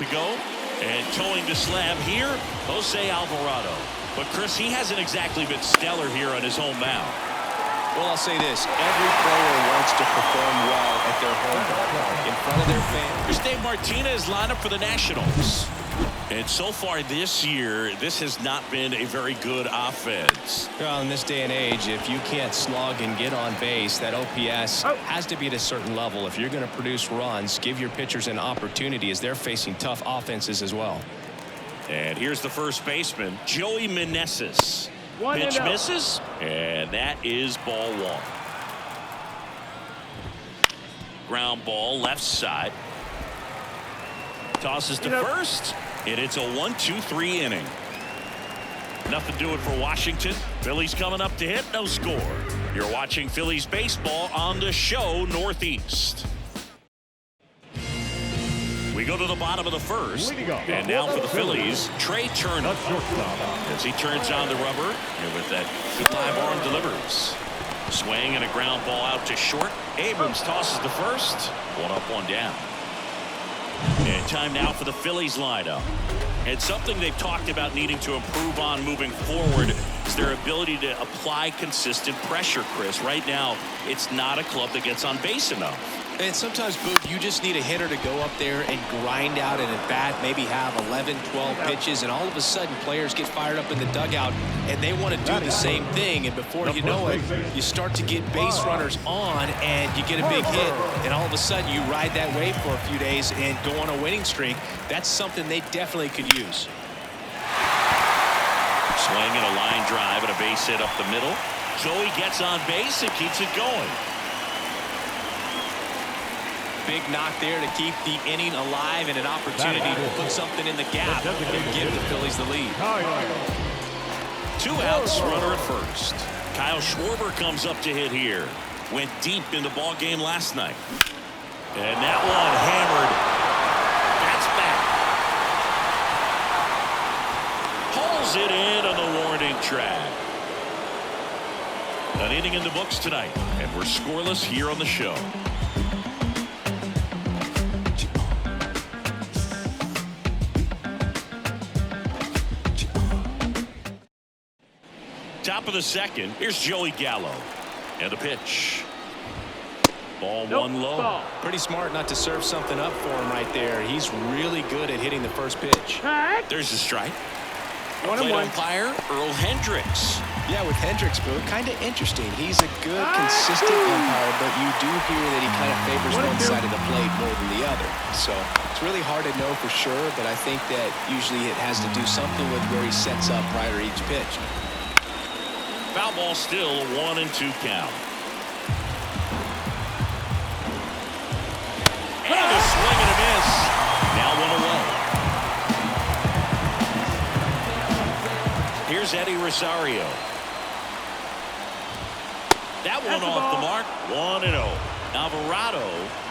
to go, and towing the slab here, Jose Alvarado. But Chris, he hasn't exactly been stellar here on his home mound. Well, I'll say this. Every player wants to perform well at their home ballpark in front of their fans. Here's Dave Martinez lineup for the Nationals. And so far this year, this has not been a very good offense. Well, in this day and age, if you can't slug and get on base, that OPS has to be at a certain level. If you're going to produce runs, give your pitchers an opportunity as they're facing tough offenses as well. And here's the first baseman, Joey Meneses. Pitch misses, and that is ball one. Ground ball left side. Tosses to first, and it's a 1-2-3 inning. Nothing doing for Washington. Phillies coming up to hit, no score. You're watching Phillies baseball on the show Northeast. We go to the bottom of the first, and now for the Phillies, Trey Turner. As he turns on the rubber, and with that live arm delivers. Swing and a ground ball out to short. Abrams tosses the first. One up, one down. And time now for the Phillies lineup. And something they've talked about needing to improve on moving forward is their ability to apply consistent pressure, Chris. Right now, it's not a club that gets on base enough. And sometimes, Boog, you just need a hitter to go up there and grind out an at-bat, maybe have 11, 12 pitches, and all of a sudden players get fired up in the dugout, and they want to do the same thing. And before you know it, you start to get base runners on, and you get a big hit, and all of a sudden you ride that wave for a few days and go on a winning streak. That's something they definitely could use. Swing and a line drive and a base hit up the middle. Joey gets on base and keeps it going. Big knock there to keep the inning alive and an opportunity to put something in the gap and give the Phillies the lead. 2 outs, runner at first. Kyle Schwarber comes up to hit here. Went deep in the ball game last night. And that one hammered. That's back. Hauls it in on the warning track. An inning in the books tonight, and we're scoreless here on the show. Top of the second, here's Joey Gallo. And the pitch. Ball one low. Pretty smart not to serve something up for him right there. He's really good at hitting the first pitch. There's a strike. Plate umpire, Earl Hendricks. Yeah, with Hendricks, Boo, kind of interesting. He's a good, consistent umpire, but you do hear that he kind of favors one side of the plate more than the other. So it's really hard to know for sure, but I think that usually it has to do something with where he sets up prior to each pitch. Foul ball still, a 1-2 count. And a swing and a miss. Now one away. Here's Eddie Rosario. That one off the mark. 1-0. Alvarado,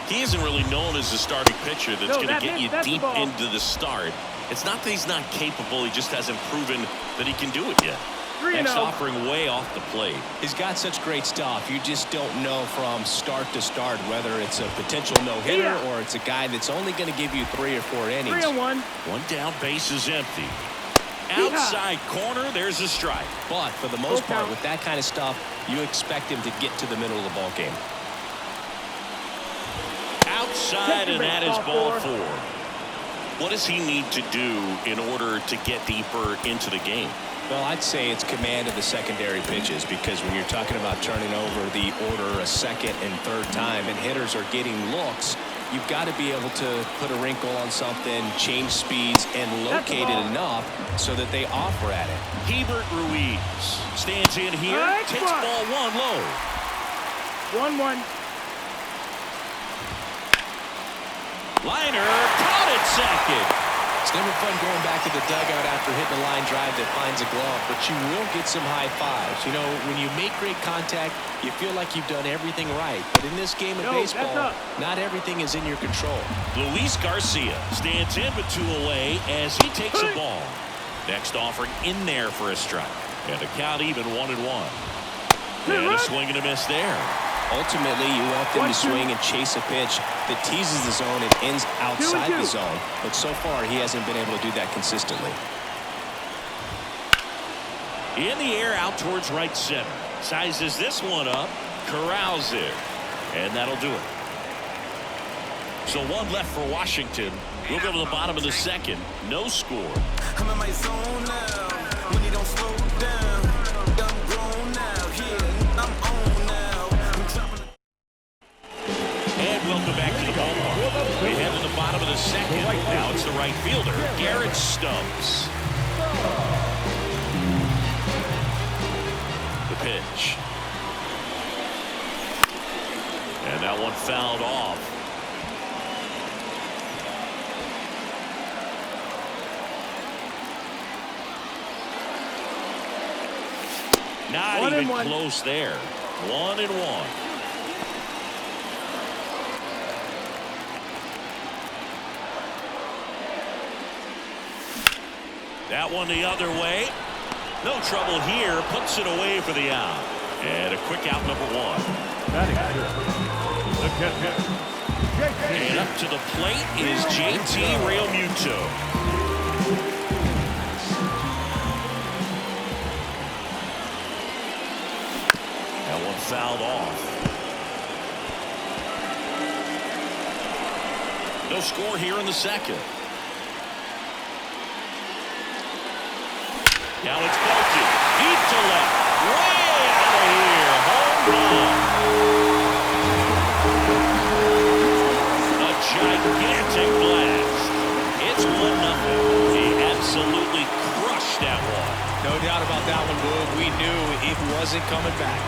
he isn't really known as a starting pitcher that's going to get you deep into the start. It's not that he's not capable. He just hasn't proven that he can do it yet. Next offering way off the plate. He's got such great stuff. You just don't know from start to start whether it's a potential no-hitter or it's a guy that's only going to give you 3 or 4 innings. 3-1. One down, base is empty. Outside corner, there's a strike. But for the most part, with that kind of stuff, you expect him to get to the middle of the ball game. Outside, and that is ball 4. What does he need to do in order to get deeper into the game? Well, I'd say it's command of the secondary pitches, because when you're talking about turning over the order a second and third time and hitters are getting looks, you've got to be able to put a wrinkle on something, change speeds, and locate it enough so that they offer at it. Hebert Ruiz stands in here, takes ball 1 low. 1-1. Liner caught at second. It's never fun going back to the dugout after hitting a line drive that finds a glove, but you will get some high fives. You know, when you make great contact, you feel like you've done everything right. But in this game of baseball, not everything is in your control. Luis Garcia stands in but 2 away as he takes a ball. Next offering in there for a strike. And the count even 1-1. And a swing and a miss there. Ultimately, you want them to swing and chase a pitch that teases the zone and ends outside the zone. But so far, he hasn't been able to do that consistently. In the air out towards right center. Sizes this one up. Corrals it. And that'll do it. So one left for Washington. We'll go to the bottom of the second. No score. I'm in my zone now. When you don't slow down. I'm grown now. Yeah, I'm on now. And welcome back to the ballpark. We head to the bottom of the second. Now it's the right fielder, Garrett Stubbs. The pitch. And that one fouled off. Not even close there. 1-1. That one the other way. No trouble here. Puts it away for the out. And a quick out, number one. And up to the plate is JT Realmuto. That one fouled off. No score here in the second. Now it's Bolton. Deep to left. Way out of here. Home run. A gigantic blast. It's 1-0. He absolutely crushed that one. No doubt about that one, Boog. We knew it wasn't coming back.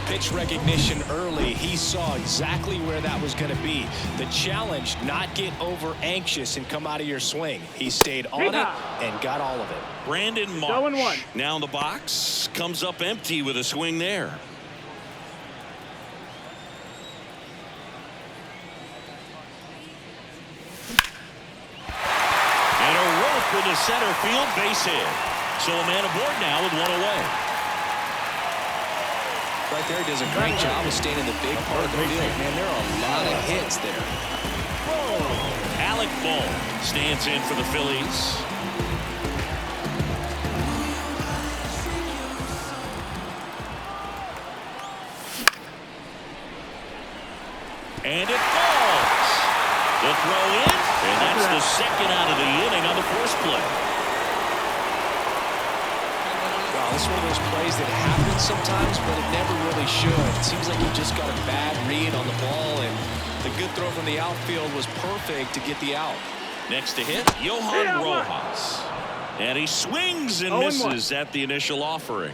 Pitch recognition early. He saw exactly where that was going to be. The challenge, not get over anxious and come out of your swing. He stayed on it and got all of it. Brandon Marsh now in the box, comes up empty with a swing there. And a rope into center field, base hit. So a man aboard now with one away. Right there, does a great job of staying in the big part of the field. Man, there are a lot of hits there. Alec Bohm stands in for the Phillies. And it falls. The throw in, and that's the second out of the inning on the first play. This is one of those plays that happens sometimes, but it never really should. It seems like he just got a bad read on the ball, and the good throw from the outfield was perfect to get the out. Next to hit, Johan Rojas. And he swings and misses at the initial offering.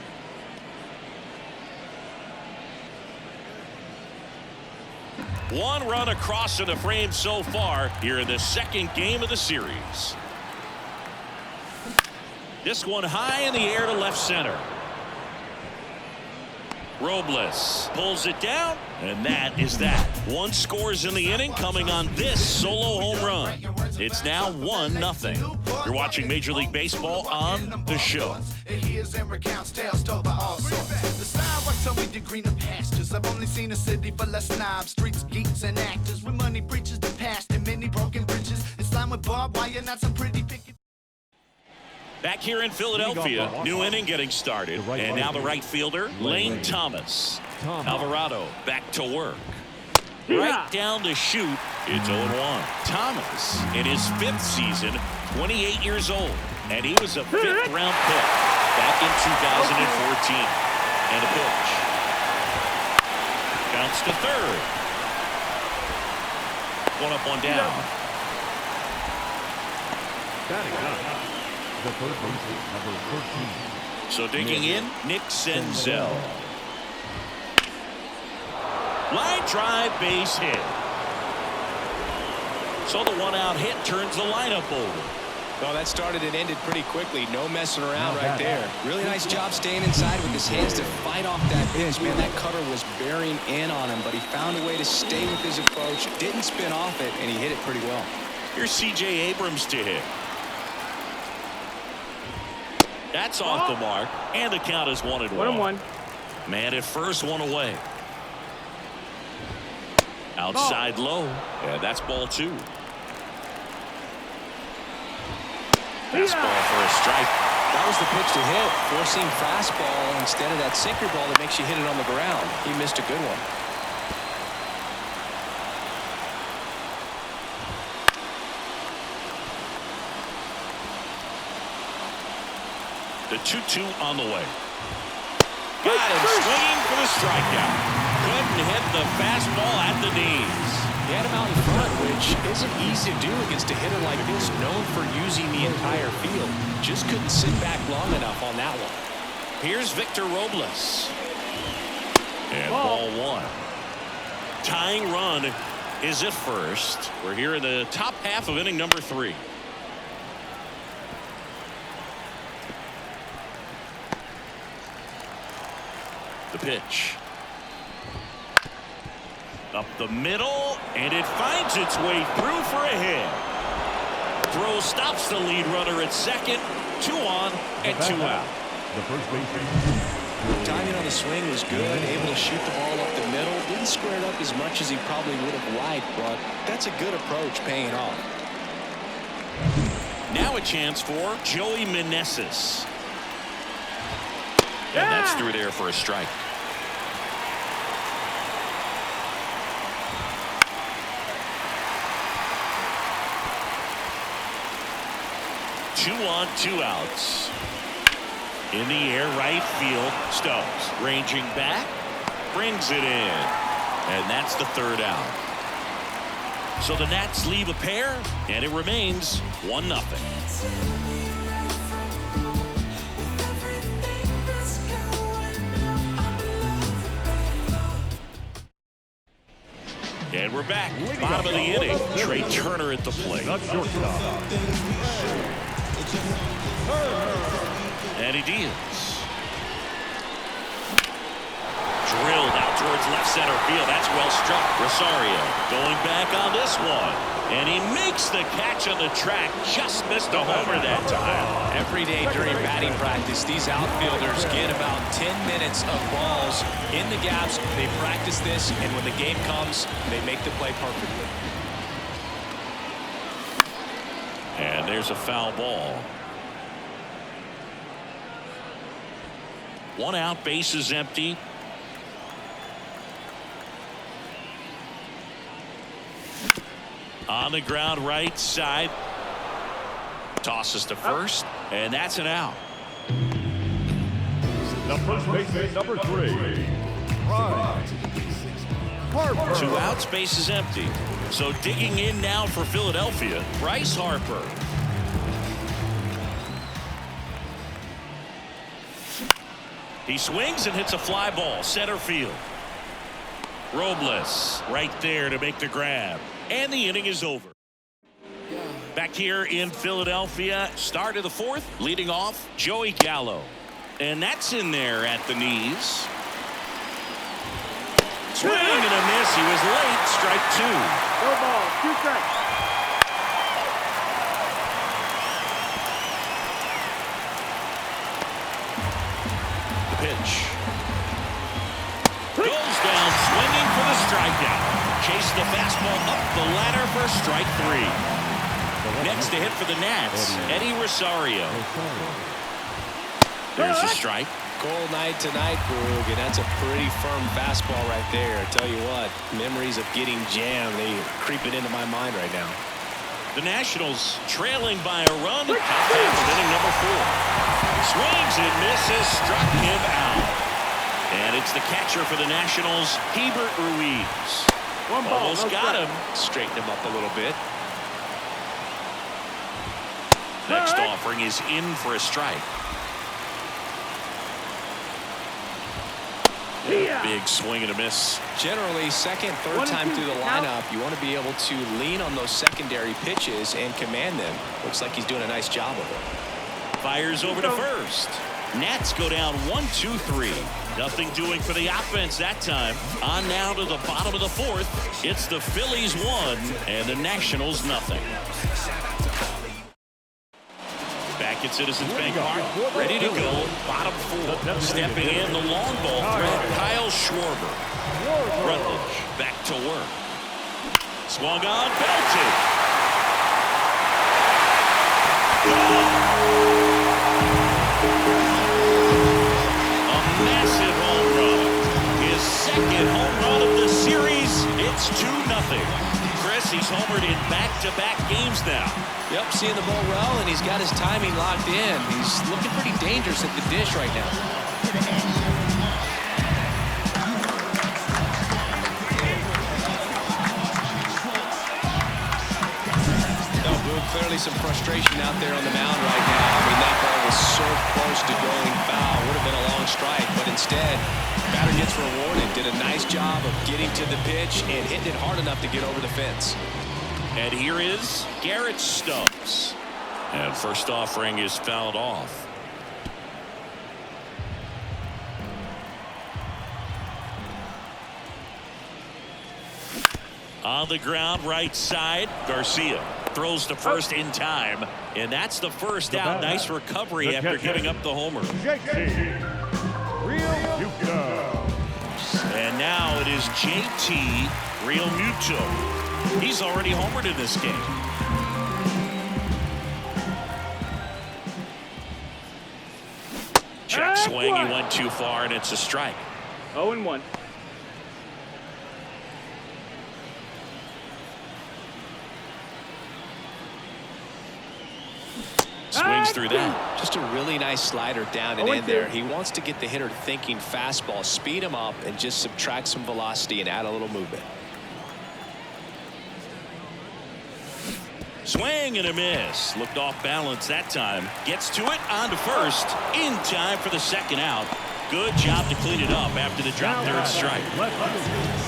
One run across in the frame so far here in the second game of the series. This one high in the air to left center. Robles pulls it down, and that is that. One scores in the inning coming on this solo home run. It's now 1-0. You're watching Major League Baseball on The Show. I've only seen a city full of snobs, streets, geeks, and actors with money breaches the past and many broken bridges. It's lined with barbed wire, not some pretty picket. Back here in Philadelphia, new inning getting started. And now the right fielder, Lane Thomas. Alvarado back to work. Right down to shoot. It's 0-1. Thomas, in his 5th season, 28 years old. And he was a 5th-round pick back in 2014. And a pitch. Bounce to third. One up, one down. The third baseman, number 13. So digging in, Nick Senzel. Line drive, base hit. So the one-out hit turns the lineup over. Well, that started and ended pretty quickly. No messing around right there. Really nice job staying inside with his hands to fight off that pitch. Man, that cutter was bearing in on him, but he found a way to stay with his approach, didn't spin off it, and he hit it pretty well. Here's C.J. Abrams to hit. That's off the mark, and the count is 1-1. 1-1. Man at first, one away. Outside low. Yeah, that's ball 2. Fastball for a strike. That was the pitch to hit. Forcing fastball instead of that sinker ball that makes you hit it on the ground. He missed a good one. The 2-2 on the way. Got him swinging for the strikeout. Couldn't hit the fastball at the knees. He had him out in front, which isn't easy to do against a hitter like this, known for using the entire field. Just couldn't sit back long enough on that one. Here's Victor Robles. And ball 1. Tying run is at first. We're here in the top half of inning number 3. The pitch. Up the middle, and it finds its way through for a hit. Throw stops the lead runner at second. 2 on and 2 out. The first baseman. Timing on the swing was good, able to shoot the ball up the middle. Didn't square it up as much as he probably would have liked, but that's a good approach, paying off. Now a chance for Joey Meneses. And that's through there for a strike. Two on, 2 outs. In the air, right field. Stubbs ranging back, brings it in, and that's the 3rd out. So the Nats leave a pair, and it remains 1-0. And we're back. Bottom of the inning. Trey Turner at the plate. And he deals. Drilled out towards left center field. That's well struck. Rosario going back on this one. And he makes the catch on the track. Just missed a homer that time. Every day during batting practice, these outfielders get about 10 minutes of balls in the gaps. They practice this, and when the game comes, they make the play perfectly. And there's a foul ball. 1 out, base is empty. On the ground, right side. Tosses to first, and that's an out. The first baseman, number 3. Harper. 2 outs, base is empty. So digging in now for Philadelphia, Bryce Harper. He swings and hits a fly ball, center field. Robles right there to make the grab. And the inning is over. Back here in Philadelphia, start of the 4th, leading off Joey Gallo. And that's in there at the knees. Swing and a miss. He was late. Strike 2. No ball. 2 strikes. The pitch. Goes down swinging for the strikeout. Chase the fastball up the ladder for strike 3. Next to hit for the Nats, Eddie Rosario. There's a strike. Cold night tonight, Boog, and that's a pretty firm fastball right there. I tell you what, memories of getting jammed, they creeping into my mind right now. The Nationals trailing by a run. Top half of inning number 4. Swings and misses, struck him out. And it's the catcher for the Nationals, Hebert Ruiz. Almost got him. Straightened him up a little bit. Next offering is in for a strike. Big swing and a miss. Generally, second, third time through the lineup, you want to be able to lean on those secondary pitches and command them. Looks like he's doing a nice job of it. Fires over to first. Nats go down 1-2-3. Nothing doing for the offense that time. On now to the bottom of the fourth. It's the Phillies 1 and the Nationals nothing. Back at Citizens Bank Park, ready to go. Bottom four. Stepping in the long ball threat, Kyle Schwarber. Rutledge back to work. Swung on, belted. A massive home run. His second home run of the series. It's 2-0. Chris, he's homered in back-to-back games now. Yep, seeing the ball well, and he's got his timing locked in. He's looking pretty dangerous at the dish right now. No, Boone, clearly some frustration out there on the mound right now. I mean, that ball was so close to going foul. Would have been a long strike, but instead, batter gets rewarded. Did a nice job of getting to the pitch and hitting it hard enough to get over the fence. And here is Garrett Stubbs. And first offering is fouled off. On the ground, right side, Garcia throws to first in time. And that's the first out. Nice recovery after giving up the homer. And now it is JT Realmuto. He's already homered in this game. Check swing. He went too far, and it's a strike. 0-1. Swings through that. Just a really nice slider down and in there. He wants to get the hitter thinking fastball, speed him up, and just subtract some velocity and add a little movement. Swing and a miss. Looked off balance that time. Gets to it on to first. In time for the second out. Good job to clean it up after the drop third strike.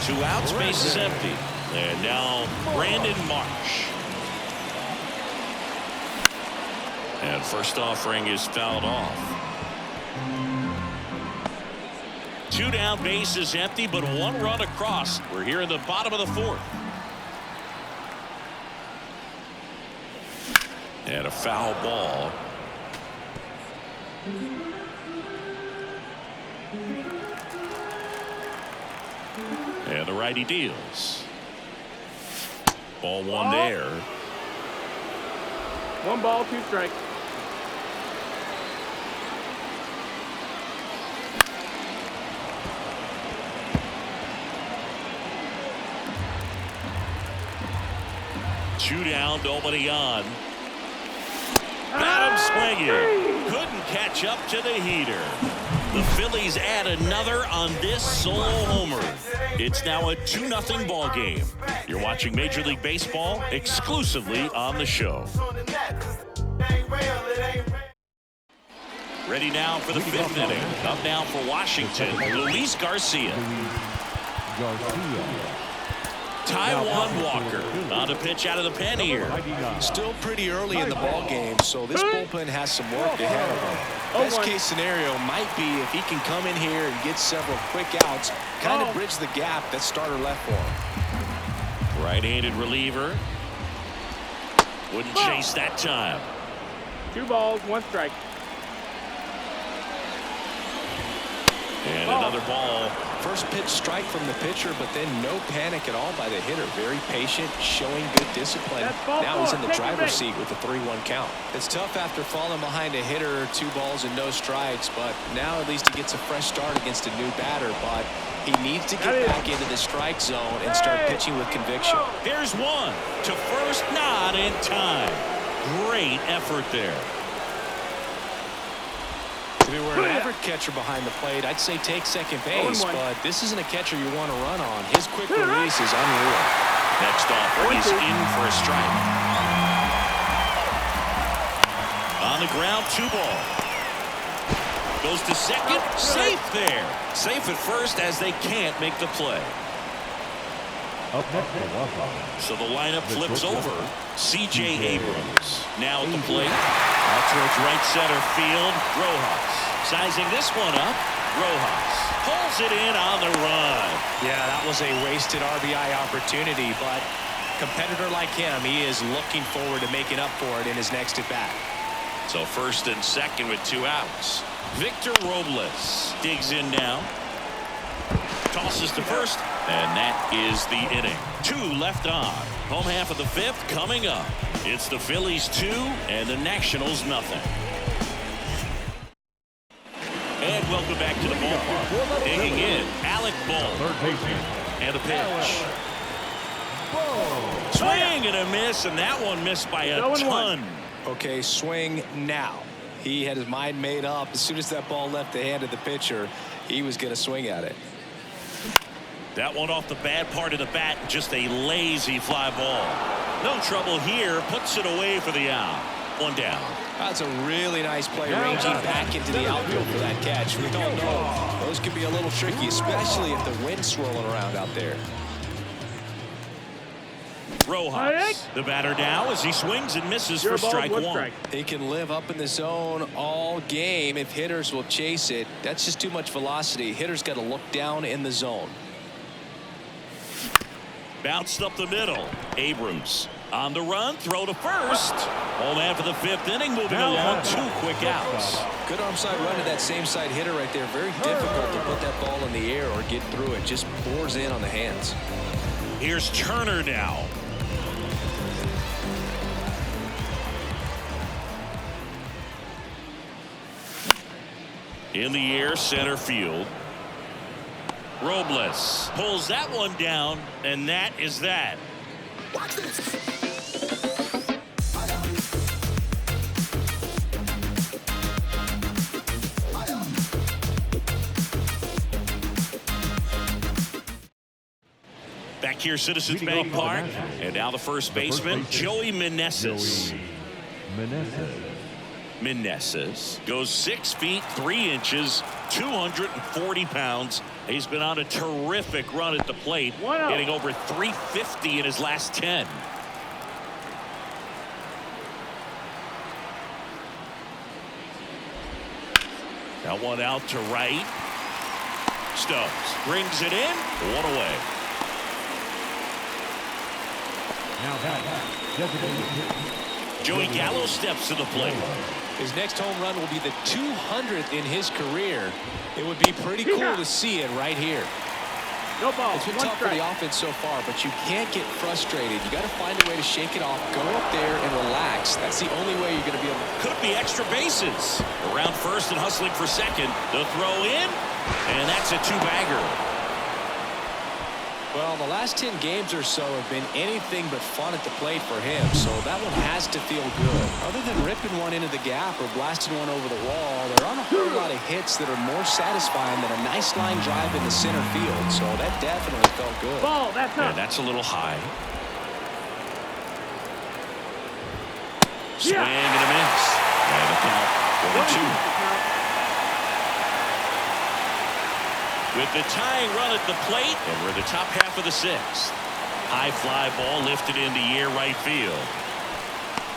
2 outs, base is empty. And now Brandon Marsh. And first offering is fouled off. 2 down, base is empty, but 1 run across. We're here in the bottom of the fourth. And a foul ball. And the righty deals. Ball 1 there. 1 ball, 2 strikes. Two down, nobody on. Got him swinging. Couldn't catch up to the heater. The Phillies add another on this solo homer. It's now a 2-0 ball game. You're watching Major League Baseball exclusively on the show. Ready now for the 5th inning. Up now for Washington, Luis Garcia. Taijuan Walker on a pitch out of the pen here. Still pretty early in the ball game, so this bullpen has some work ahead of him. Best case scenario might be if he can come in here and get several quick outs, kind of bridge the gap that starter left for him. Right-handed reliever. Wouldn't chase that time. 2 balls, 1 strike. And another ball. First pitch strike from the pitcher, but then no panic at all by the hitter. Very patient, showing good discipline. Now he's in the driver's seat with a 3-1 count. It's tough after falling behind a hitter, 2 balls and no strikes, but now at least he gets a fresh start against a new batter. But he needs to get back into the strike zone and start pitching with conviction. Here's 1 to first, not in time. Great effort there. If it were an average catcher behind the plate, I'd say take second base, but this isn't a catcher you want to run on. His quick release is unreal. Next offer is in for a strike. On the ground, 2 ball. Goes to second. Safe there. Safe at first as they can't make the play. Up next for Washington. So the lineup flips over. C.J. Abrams now at the plate. Out towards right center field. Rojas sizing this one up. Rojas pulls it in on the run. Yeah, that was a wasted RBI opportunity, but competitor like him, he is looking forward to making up for it in his next at bat. So first and second with 2 outs. Victor Robles digs in now. Tosses to first, and that is the inning. 2 left on. Home half of the 5th coming up. It's the Phillies 2 and the Nationals nothing. And welcome back to the ballpark. Digging in, Alec Bohm. Third baseman. And a pitch. Swing and a miss, and that one missed by a ton. Okay, swing now. He had his mind made up. As soon as that ball left the hand of the pitcher, he was going to swing at it. That one off the bad part of the bat, just a lazy fly ball. No trouble here, puts it away for the out. 1 down. That's a really nice play, ranging back into the outfield for that catch. We don't know. Those can be a little tricky, especially if the wind's swirling around out there. Rojas, the batter now as he swings and misses for strike 1. He can live up in the zone all game if hitters will chase it. That's just too much velocity. Hitters got to look down in the zone. Bounced up the middle. Abrams on the run, throw to first. Home after the 5th inning, moving along, 2 quick outs. Good arm side run to that same side hitter right there. Very difficult to put that ball in the air or get through it. Just pours in on the hands. Here's Turner now. In the air, center field. Robles pulls that one down, and that is that. Watch this. Back here, Citizens Bank Park, and now the first baseman, Joey Meneses. Meneses goes 6 feet 3 inches, 240 pounds. He's been on a terrific run at the plate, hitting over 350 in his last 10. That one out to right. Stubbs brings it in, 1 away. Joey Gallo steps to the plate. His next home run will be the 200th in his career. It would be pretty cool to see it right here. No ball. It's been tough for the offense so far, but you can't get frustrated. You got to find a way to shake it off, go up there and relax. That's the only way you're going to be able to. Could be extra bases. Around first and hustling for second. The throw in, and that's a 2-bagger. Well, the last 10 games or so have been anything but fun at the plate for him, so that one has to feel good. Other than ripping one into the gap or blasting one over the wall, there aren't a whole lot of hits that are more satisfying than a nice line drive in the center field, so that definitely felt good. Ball, that's up. And that's a little high. Swing and a miss. And a count 1-2. With the tying run at the plate, and we're in the top half of the 6th. High fly ball lifted in the air right field.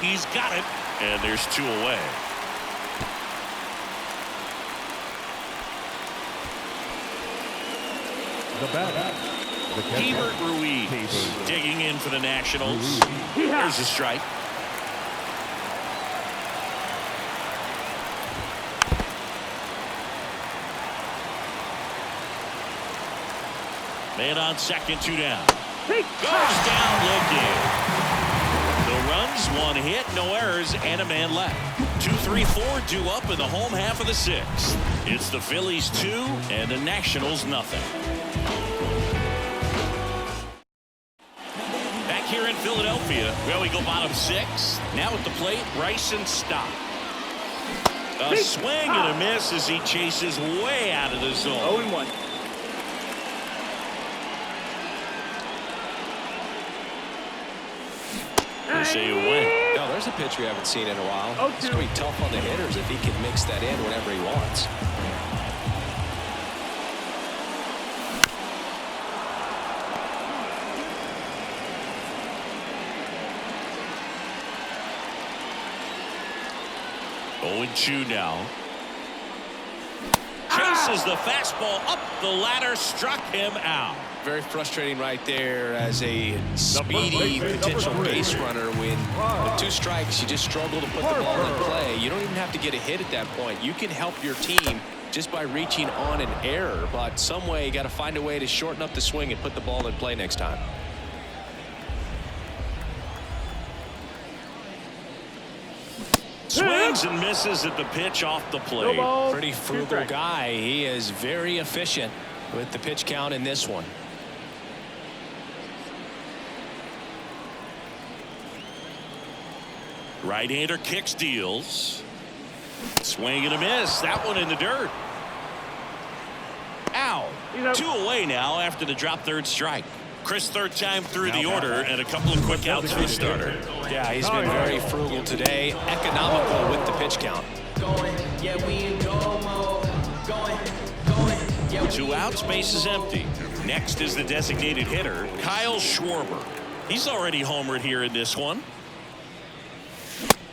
He's got it, and there's 2 away. The batter. Hebert Ruiz digging in for the Nationals. There's a strike. Man on second, 2 down. Goes down looking. The runs, 1 hit, no errors, and a man left. 2, 3, 4 due up in the home half of the 6th. It's the Phillies 2 and the Nationals nothing. Back here in Philadelphia, well, we go bottom 6. Now at the plate, Bryson Stott. A swing and a miss as he chases way out of the zone. 0-1. They say away. No, there's a pitch we haven't seen in a while. Oh, It's going to be tough on the hitters if he can mix that in whenever he wants. Oh, 2 now. Chases the fastball up the ladder, struck him out. Very frustrating right there as a speedy potential base runner. When with 2 strikes, you just struggle to put the ball in play. You don't even have to get a hit at that point. You can help your team just by reaching on an error. But some way, you got to find a way to shorten up the swing and put the ball in play next time. Swings and misses at the pitch off the plate. Pretty frugal guy. He is very efficient with the pitch count in this one. Right-hander kicks, deals. Swing and a miss. That one in the dirt. Out. 2 away now after the drop third strike. Chris, third time through the order and a couple of quick outs for the starter. Yeah, he's been very frugal today. Economical with the pitch count. 2 outs, base is empty. Next is the designated hitter, Kyle Schwarber. He's already homered here in this one.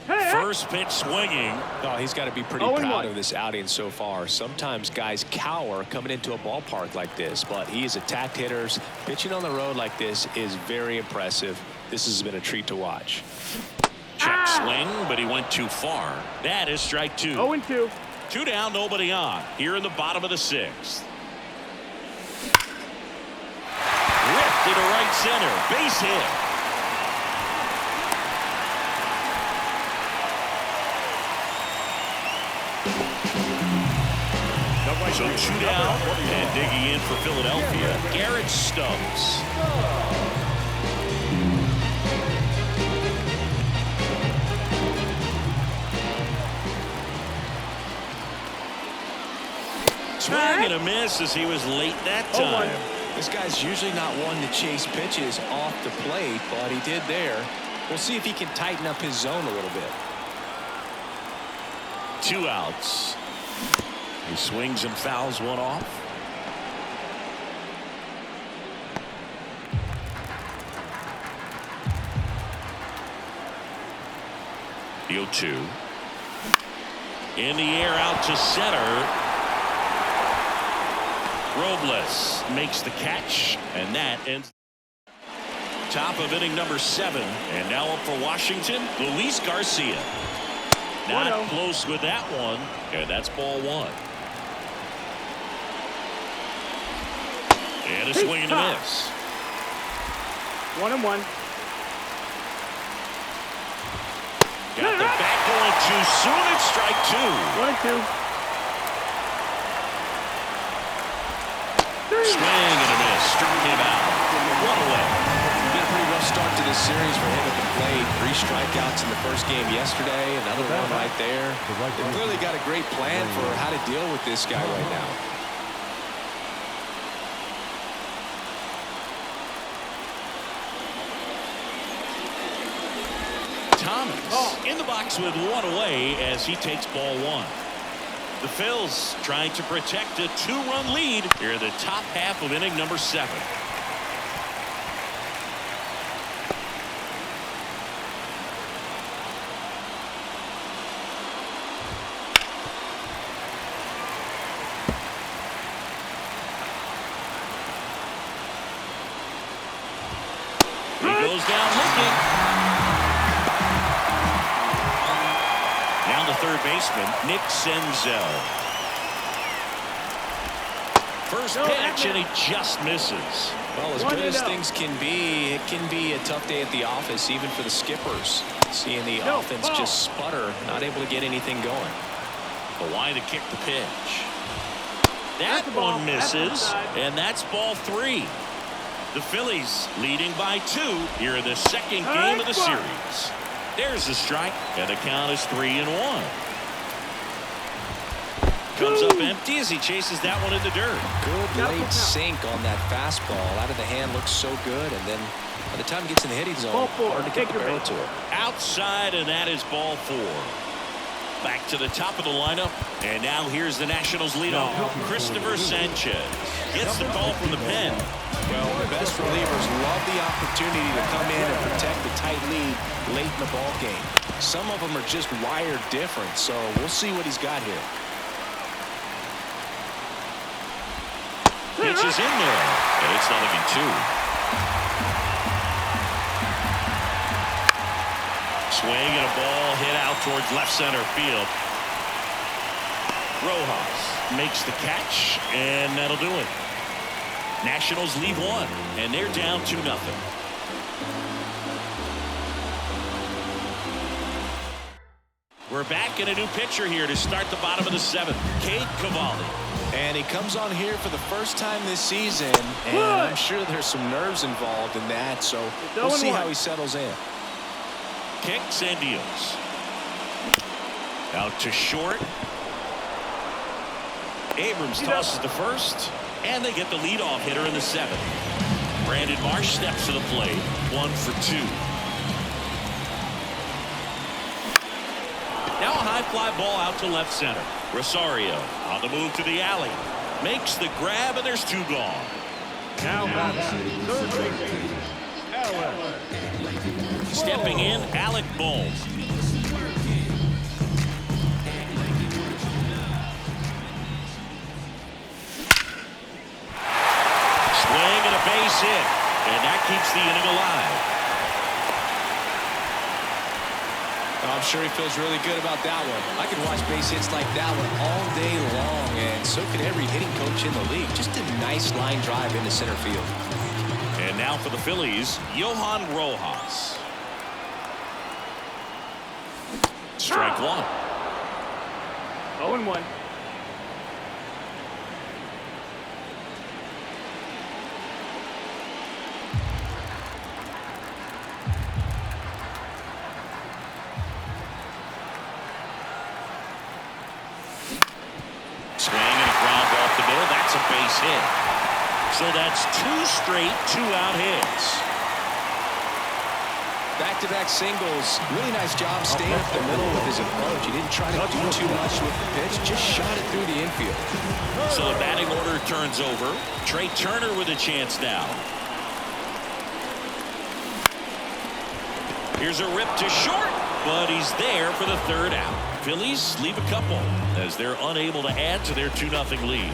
First pitch swinging. Oh, he's got to be pretty proud of this outing so far. Sometimes guys cower coming into a ballpark like this, but he has attacked hitters. Pitching on the road like this is very impressive. This has been a treat to watch. Check swing, but he went too far. That is strike 2. 0-2. 2 down, nobody on. Here in the bottom of the 6th. Ripped to right center. Base hit. So 2 down, and digging in for Philadelphia, Garrett Stubbs. Swing and a miss as he was late that time. This guy's usually not one to chase pitches off the plate, but he did there. We'll see if he can tighten up his zone a little bit. 2 outs. He swings and fouls one off. The 0-2. In the air out to center. Robles makes the catch, and that ends. Top of inning number 7, and now up for Washington, Luis Garcia. Not close with that one, and that's ball 1. And a swing and a miss. 1-1. Got the bat going too soon. It's strike 2. 1-2. Swing and a miss. Struck him out. 1 away. Been a pretty rough start to this series for him at the plate. 3 strikeouts in the first game yesterday. Another one right there. They've clearly got a great plan for how to deal with this guy right now. Thomas in the box with 1 away as he takes ball 1. The Phils trying to protect a 2-run lead here in the top half of inning number 7. He goes down looking. Down to third baseman, Nick Senzel. First pitch, and he just misses. Well, as good as things can be, it can be a tough day at the office, even for the skippers. Seeing the offense just sputter, not able to get anything going. Kawhi to kick the pitch. That one misses, and that's ball 3. The Phillies leading by 2 here in the second game of the series. There's the strike, and the count is 3-1. Comes up empty as he chases that one in the dirt. Good late sink on that fastball. Out of the hand, looks so good, and then By the time he gets in the hitting zone, Ball four. hard to get Take the your barrel base. to it. Outside, and that is ball 4. Back to the top of the lineup, and now here's the Nationals leadoff. Christopher Sanchez gets the call from the pen. Well, the best relievers love the opportunity to come in and protect the tight lead late in the ball game. Some of them are just wired different, so we'll see what he's got here. Pitch is in there, and it's 0-2. Swing and a ball hit out towards left center field. Rojas makes the catch, and that'll do it. Nationals lead 1, and they're down 2-0. We're back in a new pitcher here to start the bottom of the 7th. Cade Cavalli. And he comes on here for the first time this season, and I'm sure there's some nerves involved in that, so we'll see how he settles in. Kicks and deals. Out to short. Abrams tosses to first, and they get the leadoff hitter in the 7th. Brandon Marsh steps to the plate. 1 for 2. Now a high fly ball out to left center. Rosario on the move to the alley. Makes the grab, and there's 2 gone. Now batting, third baseman, Allen. Stepping in, Alec Bohm. Swing and a base hit, and that keeps the inning alive. I'm sure he feels really good about that one. I could watch base hits like that one all day long, and so could every hitting coach in the league. Just a nice line drive into center field. And now for the Phillies, Johan Rojas. Strike 1. 0-1. Swing and a ground ball up the middle. That's a base hit. So that's 2 straight 2-out hits. Back-to-back singles. Really nice job staying up the middle with his approach. He didn't try to do too much with the pitch. Just shot it through the infield. So the batting order turns over. Trey Turner with a chance now. Here's a rip to short, but he's there for the 3rd out. Phillies leave a couple as they're unable to add to their 2-0 lead.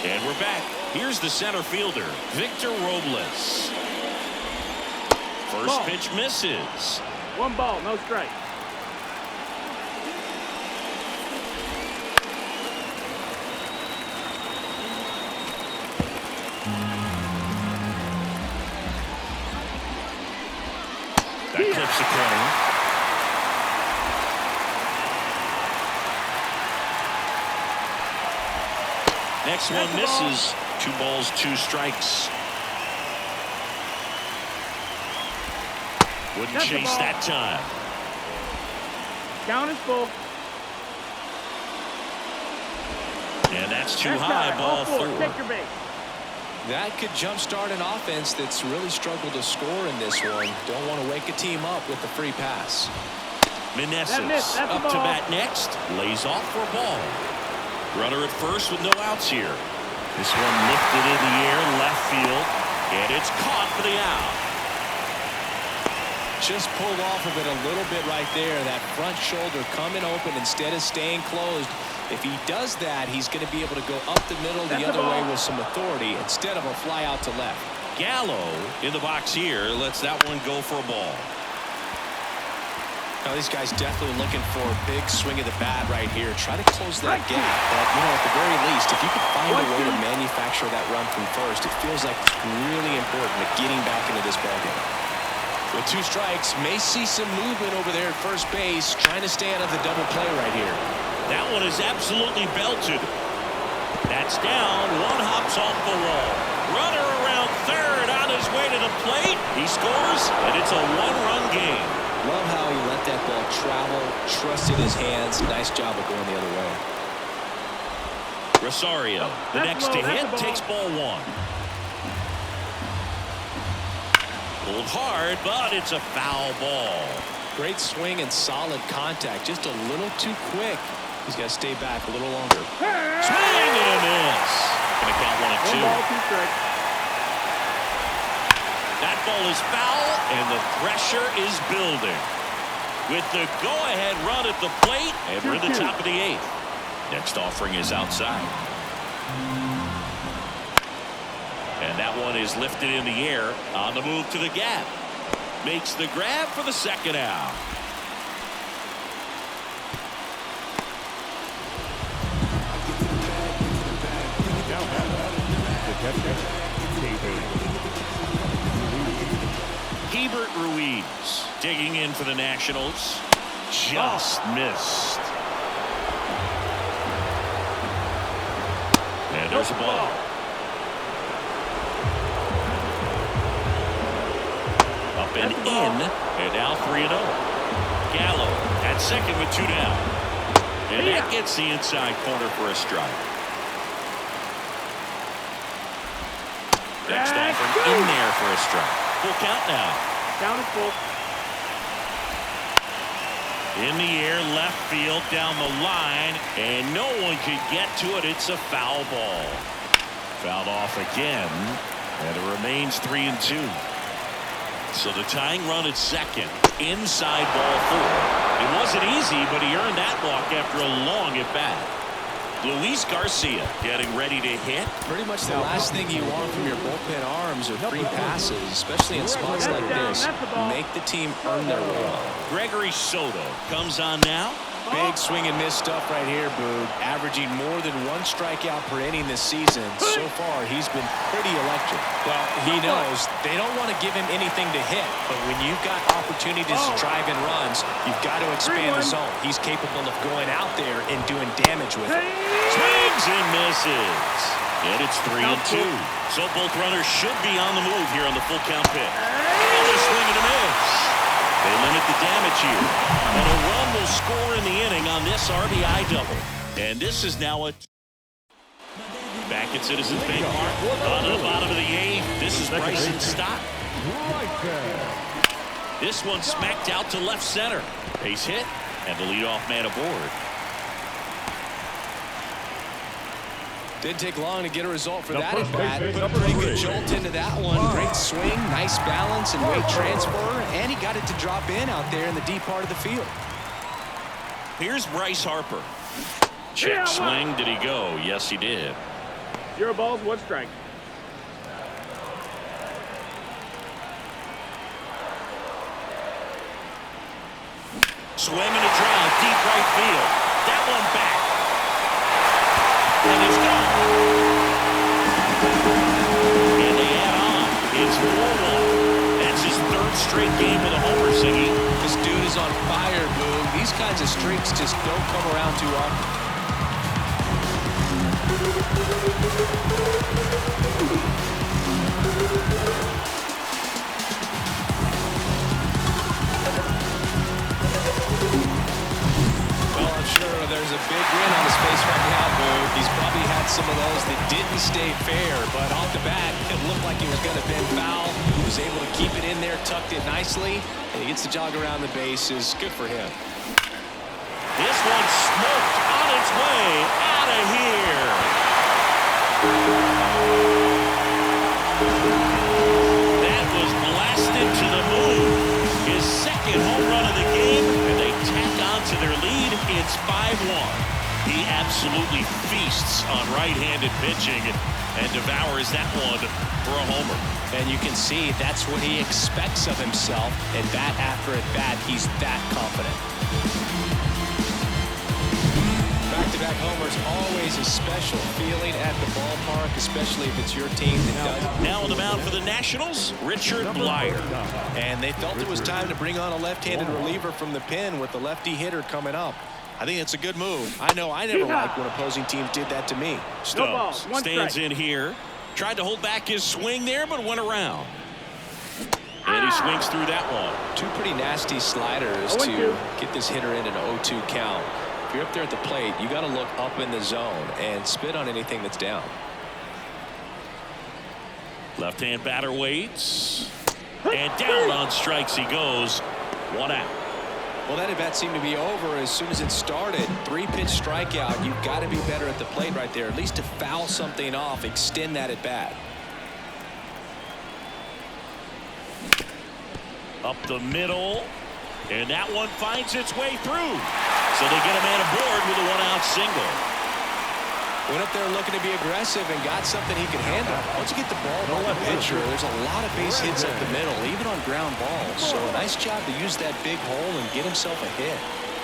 And we're back. Here's the center fielder, Victor Robles. First pitch misses. 1 ball, no strike. That clips the corner. Next one misses. 2 balls, 2 strikes. Wouldn't chase that time. Count is full. And that's too high. Ball 4. Take your base. That could jumpstart an offense that's really struggled to score in this one. Don't want to wake a team up with the free pass. Meneses up to bat next. Lays off for a ball. Runner at first with no outs here. This one lifted in the air, left field, and it's caught for the out. Just pulled off of it a little bit right there. That front shoulder coming open instead of staying closed. If he does that, he's going to be able to go up the middle the other way with some authority instead of a fly out to left. Gallo in the box here lets that one go for a ball. Now, these guys definitely looking for a big swing of the bat right here. Try to close that gap. But, you know, at the very least, if you could find a way to manufacture that run from first, it feels like it's really important to getting back into this ballgame. With 2 strikes, may see some movement over there at first base, trying to stay out of the double play right here. That one is absolutely belted. That's down. One hops off the wall. Runner around third on his way to the plate. He scores, and it's a 1-run game. Love how he let that ball travel, trusted his hands. Nice job of going the other way. Rosario, the next to hit, takes ball one. Pulled hard, but it's a foul ball. Great swing and solid contact. Just a little too quick. He's got to stay back a little longer. Swing and a miss. Going to count 1 and 2. 1 ball, 2 strikes. That ball is foul, and the pressure is building. With the go-ahead run at the plate, and we're in the top of the 8th. Next offering is outside. And that one is lifted in the air on the move to the gap. Makes the grab for the second out. Hebert Ruiz digging in for the Nationals. Just missed. And there's a ball. Up and in, and now 3-0. Gallo at second with 2 down. And that gets the inside corner for a strike. Next offering in there for a strike. Full count now. Count is full. In the air, left field, down the line, and no one could get to it. It's a foul ball. Fouled off again, and it remains 3-2. So the tying run at second, inside ball 4. It wasn't easy, but he earned that walk after a long at bat. Luis Garcia getting ready to hit. Pretty much the last thing you want from your bullpen arms are free passes, especially in spots like this. Make the team earn their way. Gregory Soto comes on now. Big swing and miss stuff right here, Boog. Averaging more than 1 strikeout per inning this season. So far, he's been pretty electric. Well, he knows they don't want to give him anything to hit, but when you've got opportunities to drive in runs, you've got to expand the zone. He's capable of going out there and doing damage with it. Swings and misses. And it's 3-2. So both runners should be on the move here on the full count pitch. And a swing and a miss. They limit the damage here. And a run will score in the inning on this RBI double. And this is now a... Back at Citizens Bank Park. On the bottom of the 8th. This is Bryson Stott. This one smacked out to left center. Base hit. And the leadoff man aboard. Didn't take long to get a result for that at bat. Put a pretty good jolt into that one. Great swing, nice balance and weight transfer, and he got it to drop in out there in the deep part of the field. Here's Bryce Harper. Check swing. Did he go? Yes, he did. 0 balls, 1 strike. Swim and a drive, deep right field. That one back. And it's gone. And they add on. It's 4-1. That's his 3rd straight game with a homer, Siggy. This dude is on fire, Boog. These kinds of streaks just don't come around too often. Well, I'm sure there's a big grin on his face right now, Boog. He's probably had some of those that didn't stay fair, but off the bat, it looked like he was going to bend foul. He was able to keep it in there, tucked it nicely, and he gets the jog around the bases. Good for him. This one smoked on its way out of here. That was blasted to the moon. His 2nd home run of the game, and they tack on to their lead. It's 5-1. He absolutely feasts on right-handed pitching and devours that one for a homer. And you can see that's what he expects of himself, and bat after at bat, he's that confident. Back-to-back homers, always a special feeling at the ballpark, especially if it's your team that does. Now on the mound for the Nationals, Richard Blyer. And they felt it was time to bring on a left-handed reliever from the pen with the lefty hitter coming up. I think it's a good move. I know I never liked when opposing teams did that to me. Stubbs stands in here. Tried to hold back his swing there, but went around. And he swings through that one. 2 pretty nasty sliders to get this hitter in an 0-2 count. If you're up there at the plate, you got to look up in the zone and spit on anything that's down. Left-hand batter waits. And down on strikes he goes. 1 out. Well, that at bat seemed to be over as soon as it started. 3-pitch strikeout. You've got to be better at the plate right there, at least to foul something off, extend that at bat. Up the middle. And that one finds its way through. So they get a man aboard with a 1-out single. Went up there looking to be aggressive and got something he could handle. Once you get the ball by the pitcher, there's a lot of base hits up the middle, even on ground balls. So a nice job to use that big hole and get himself a hit.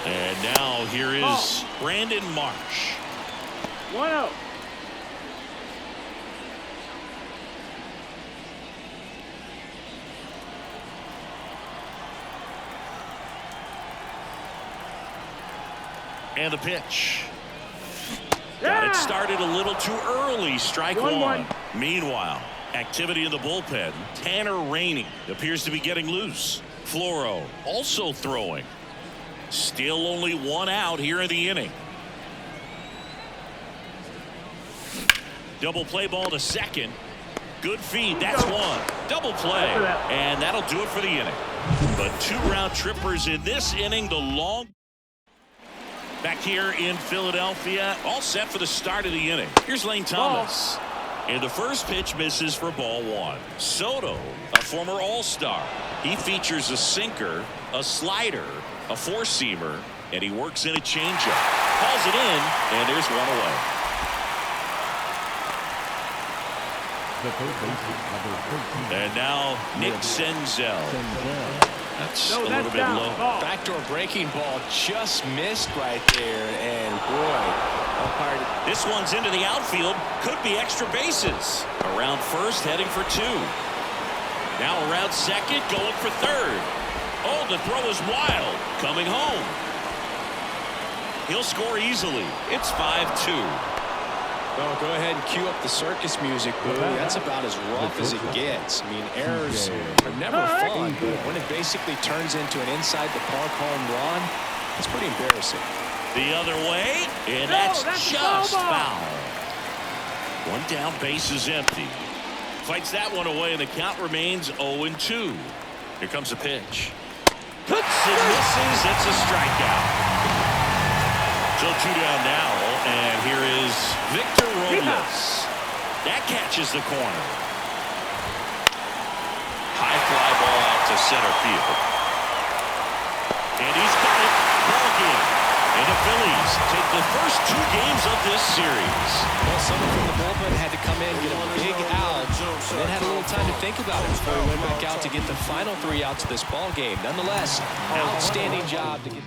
And now here is Brandon Marsh. 1-0. And the pitch. Got it started a little too early. Strike one. Meanwhile, activity in the bullpen. Tanner Rainey appears to be getting loose. Floro also throwing. Still only 1 out here in the inning. Double play ball to second. Good feed. That's one. Double play. And that'll do it for the inning. But 2 round trippers in this inning. The long. Back here in Philadelphia, all set for the start of the inning. Here's Lane Thomas. And the first pitch misses for ball 1. Soto, a former All-Star. He features a sinker, a slider, a 4-seamer, and he works in a changeup. Calls it in, and there's 1 away. And now Nick Senzel. That's a little bit low. Backdoor breaking ball just missed right there, and boy, this one's into the outfield. Could be extra bases. Around first, heading for 2. Now around second, going for third. Oh, the throw is wild. Coming home. He'll score easily. It's 5-2. Well, go ahead and cue up the circus music, Boo. That's about as rough as it gets. I mean, errors are never fun, but when it basically turns into an inside-the-park home run, it's pretty embarrassing. The other way, and that's just foul. 1 down, base is empty. Fights that one away, and the count remains 0-2. Here comes the pitch. Puts and misses. It's a strikeout. So 2 down now, and here is Victor Robles. That catches the corner. High fly ball out to center field. And he's got it. Ball game. And the Phillies take the first 2 games of this series. Well, someone from the bullpen had to come in, get a big out, and then had a little time to think about it before he went back out to get the final 3 outs of this ball game. Nonetheless, outstanding job to get.